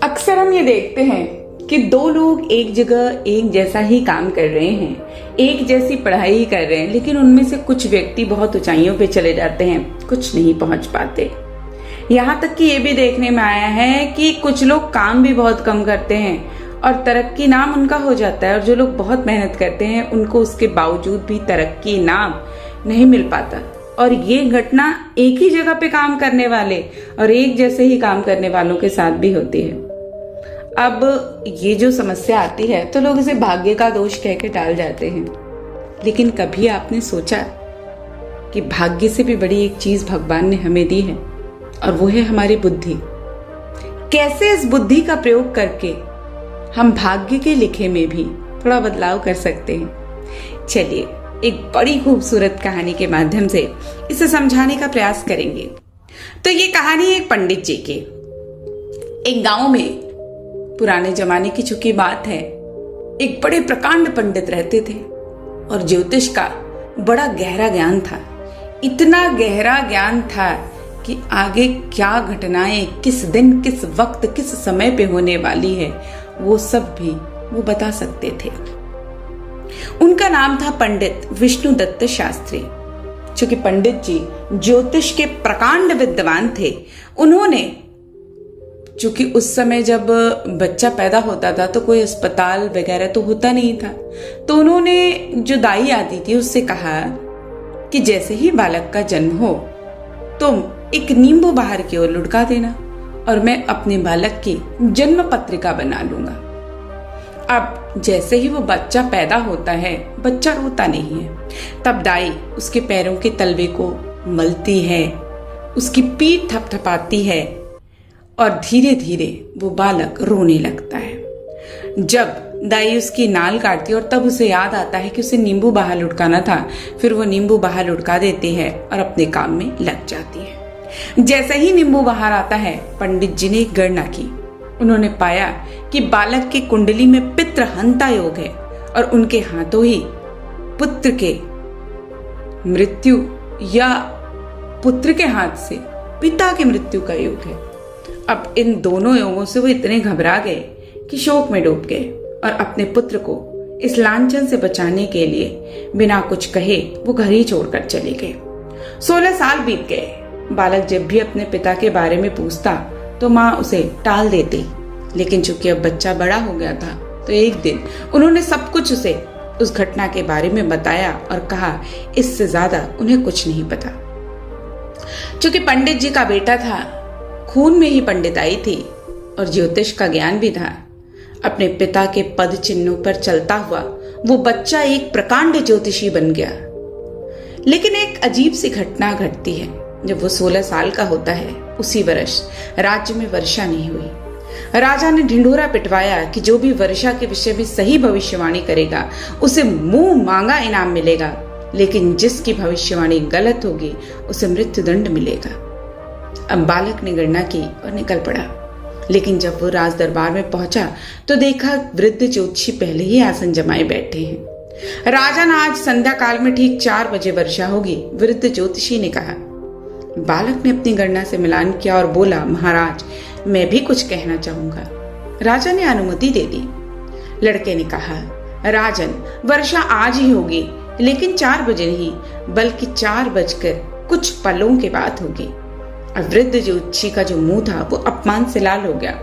अक्सर हम ये देखते हैं कि दो लोग एक जगह एक जैसा ही काम कर रहे हैं, एक जैसी पढ़ाई ही कर रहे हैं, लेकिन उनमें से कुछ व्यक्ति बहुत ऊंचाइयों पे चले जाते हैं, कुछ नहीं पहुंच पाते। यहाँ तक कि ये भी देखने में आया है कि कुछ लोग काम भी बहुत कम करते हैं और तरक्की नाम उनका हो जाता है, और जो लोग बहुत मेहनत करते हैं उनको उसके बावजूद भी तरक्की नाम नहीं मिल पाता। और ये घटना एक ही जगह पे काम करने वाले और एक जैसे ही काम करने वालों के साथ भी होती है। अब ये जो समस्या आती है तो लोग इसे भाग्य का दोष कह के टाल जाते हैं, लेकिन कभी आपने सोचा कि भाग्य से भी बड़ी एक चीज भगवान ने हमें दी है, और वो है हमारी बुद्धि। कैसे इस बुद्धि का प्रयोग करके हम भाग्य के लिखे में भी थोड़ा बदलाव कर सकते हैं। चलिए एक बड़ी खूबसूरत कहानी के माध्यम से इसे समझाने का प्रयास करेंगे। तो ये कहानी एक पंडित जी की। एक गांव में पुराने जमाने की चूंकि बात है, एक बड़े प्रकांड पंडित रहते थे और ज्योतिष का बड़ा गहरा ज्ञान था। इतना गहरा ज्ञान था कि आगे क्या घटनाएं किस दिन किस वक्त किस समय पे होने वाली है वो सब भी वो बता सकते थे। उनका नाम था पंडित विष्णुदत्त शास्त्री। चूंकि पंडित जी ज्योतिष के प्रकांड विद्वान थे, उन्होंने चूंकि उस समय जब बच्चा पैदा होता था तो कोई अस्पताल वगैरह तो होता नहीं था, तो उन्होंने जो दाई आती थी उससे कहा कि जैसे ही बालक का जन्म हो तुम एक नींबू बाहर की ओर लुढ़का देना और मैं अपने बालक की जन्म पत्रिका बना लूंगा। अब जैसे ही वो बच्चा पैदा होता है, बच्चा रोता नहीं है, तब दाई उसके पैरों के तलवे को मलती है, उसकी पीठ थपथपाती है और धीरे धीरे वो बालक रोने लगता है। जब दाई उसकी नाल काटती है और तब उसे याद आता है कि उसे नींबू बाहर लुढ़काना था, फिर वो नींबू बाहर लुढ़का देती है और अपने काम में लग जाती है। जैसे ही नींबू बाहर आता है, पंडित जी ने एक गणना की। उन्होंने पाया कि बालक की कुंडली में पितृ हंता योग है और उनके हाथों ही पुत्र के मृत्यु या पुत्र के हाथ से पिता की मृत्यु का योग है। अब इन दोनों योगों से वो इतने घबरा गए कि शोक में डूब गए और अपने पुत्र को इस लांछन से बचाने के लिए बिना कुछ कहे वो घर ही छोड़कर चले गए। 16 साल बीत गए। बालक जब भी अपने पिता के बारे में पूछता तो माँ उसे टाल देती, लेकिन चूंकि अब बच्चा बड़ा हो गया था तो एक दिन उन्होंने सब कुछ उसे उस घटना के बारे में बताया और कहा इससे ज्यादा उन्हें कुछ नहीं पता। चूंकि पंडित जी का बेटा था, खून में ही पंडिताई थी और ज्योतिष का ज्ञान भी था, अपने पिता के पद चिन्हों पर चलता हुआ वो बच्चा एक प्रकांड ज्योतिषी बन गया। लेकिन एक अजीब सी घटना घटती है। जब वो 16 साल का होता है, उसी वर्ष राज्य में वर्षा नहीं हुई। राजा ने ढिंढोरा पिटवाया कि जो भी वर्षा के विषय में सही भविष्यवाणी करेगा उसे मुंह मांगा इनाम मिलेगा, लेकिन जिसकी भविष्यवाणी गलत होगी उसे मृत्युदंड मिलेगा। अब बालक ने गणना की और निकल पड़ा, लेकिन जब वो राज दरबार में पहुंचा तो देखा वृद्ध ज्योतिषी पहले ही आसन जमाए बैठे हैं। राजा ने आज संध्या काल में ठीक 4 बजे वर्षा होगी। वृद्ध ज्योतिषी ने कहा। बालक ने अपनी गणना से मिलान किया और बोला, महाराज मैं भी कुछ कहना चाहूंगा। राजा ने अनुमति दे दी। लड़के ने कहा, राजन वर्षा आज ही होगी, लेकिन 4 बजे नहीं बल्कि 4 बजकर कुछ पलों के बाद होगी। अब वृद्ध ज्योतिषी का जो मुंह था वो अपमान से लाल हो गया।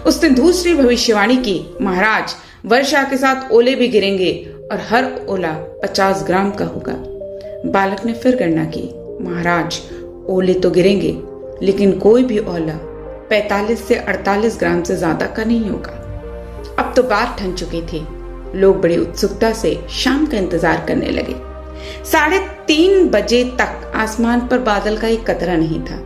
उसने दूसरी भविष्यवाणी की, महाराज वर्षा के साथ ओले भी गिरेंगे और हर ओला 50 ग्राम का होगा। बालक ने फिर गणना की, महाराज ओले तो गिरेंगे लेकिन कोई भी ओला 45 से 48 ग्राम से ज्यादा का नहीं होगा। अब तो बात ठन चुकी थी। लोग बड़ी उत्सुकता से शाम का इंतजार करने लगे। 3:30 बजे तक आसमान पर बादल का एक कतरा नहीं था,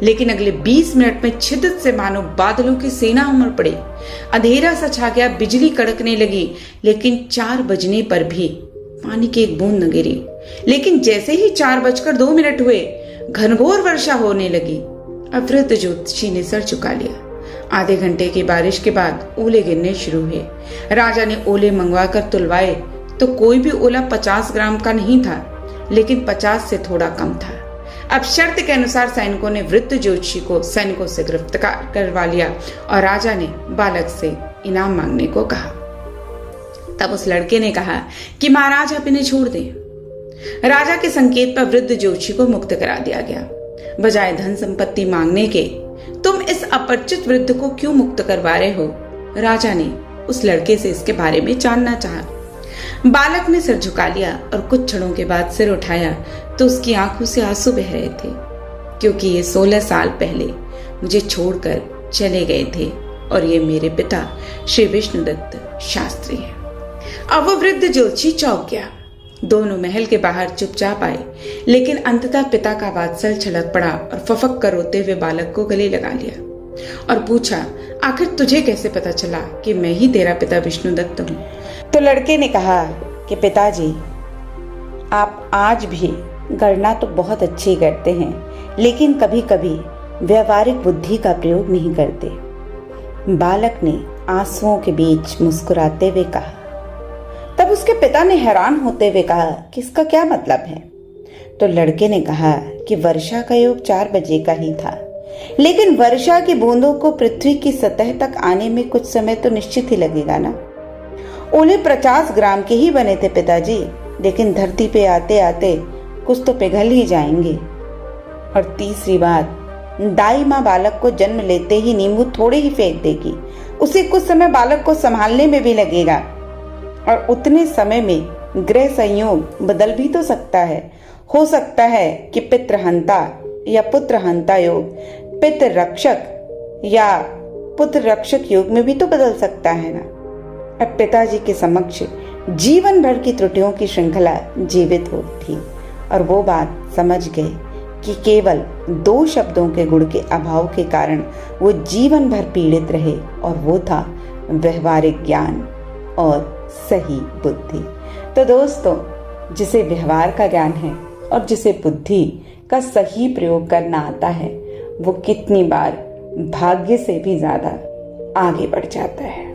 लेकिन अगले 20 मिनट में छिद्र से मानो बादलों की सेना उमड़ पड़ी। अंधेरा सा छा गया, बिजली कड़कने लगी, लेकिन 4 बजने पर भी पानी की एक बूंद न गिरी। लेकिन जैसे ही 4:02 हुए, घनघोर वर्षा होने लगी। अब वृद्ध ज्योतिषी ने सर झुका लिया। आधे घंटे की बारिश के बाद ओले गिरने शुरू हुए। राजा ने ओले मंगवाकर तुलवाए तो कोई भी ओला 50 ग्राम का नहीं था, लेकिन 50 से थोड़ा कम था। अब शर्त के अनुसार सैनिकों ने वृद्ध ज्योतिषी को सैनिकों से गिरफ्तार करवा लिया और राजा ने बालक से इनाम मांगने को कहा। तब उस लड़के ने कहा कि महाराज आप इन्हें छोड़ दें। राजा के संकेत पर वृद्ध ज्योतिषी को मुक्त करा दिया गया। बजाय धन संपत्ति मांगने के तुम इस अपरिचित वृद्ध को क्यों मुक्त करवा रहे हो? राजा ने उस लड़के से इसके बारे में जानना चाहा। बालक ने सिर झुका लिया और कुछ क्षणों के बाद सिर उठाया तो उसकी आंखों से आंसू बह रहे थे, क्योंकि ये 16 साल पहले मुझे छोड़कर चले गए थे और ये मेरे पिता श्री विष्णुदत्त शास्त्री हैं। अब वो वृद्ध ज्योतिषी चौंक गया। दोनों महल के बाहर चुपचाप आए, लेकिन अंततः पिता का वात्सल छलक पड़ा और फफक कर रोते हुए बालक को गले लगा लिया और पूछा, आखिर तुझे कैसे पता चला कि मैं ही तेरा पिता विष्णुदत्त हूँ? तो लड़के ने कहा कि पिताजी, आप आज भी गणना तो बहुत अच्छी करते हैं, लेकिन कभी कभी व्यवहारिक बुद्धि का प्रयोग नहीं करते। बालक ने आंसुओं के बीच मुस्कुराते हुए कहा। तब उसके पिता ने हैरान होते हुए कहा कि इसका क्या मतलब है? तो लड़के ने कहा कि वर्षा का योग 4 बजे का ही था, लेकिन वर्षा की बूंदों को पृथ्वी की सतह तक आने में कुछ समय तो निश्चित ही लगेगा ना। ओले 50 ग्राम के ही बने थे पिताजी, लेकिन धरती पे आते आते कुछ तो पिघल ही जाएंगे। और तीसरी बात, दाई माँ बालक को जन्म लेते ही नींबू थोड़े ही फेंक देगी, उसे कुछ समय बालक को संभालने में भी लगेगा और उतने समय में ग्रह संयोग बदल भी तो सकता है। हो सकता है कि पितृहंता या पुत्रहंता योग पितृ रक्षक या पुत्र रक्षक योग में भी तो बदल सकता है ना। अब पिताजी के समक्ष जीवन भर की त्रुटियों की श्रृंखला जीवित हो थी और वो बात समझ गए कि केवल 2 शब्दों के गुण के अभाव के कारण वो जीवन भर पीड़ित रहे, और वो था व्यवहारिक ज्ञान और सही बुद्धि। तो दोस्तों, जिसे व्यवहार का ज्ञान है और जिसे बुद्धि का सही प्रयोग करना आता है, वो कितनी बार भाग्य से भी ज्यादा आगे बढ़ जाता है।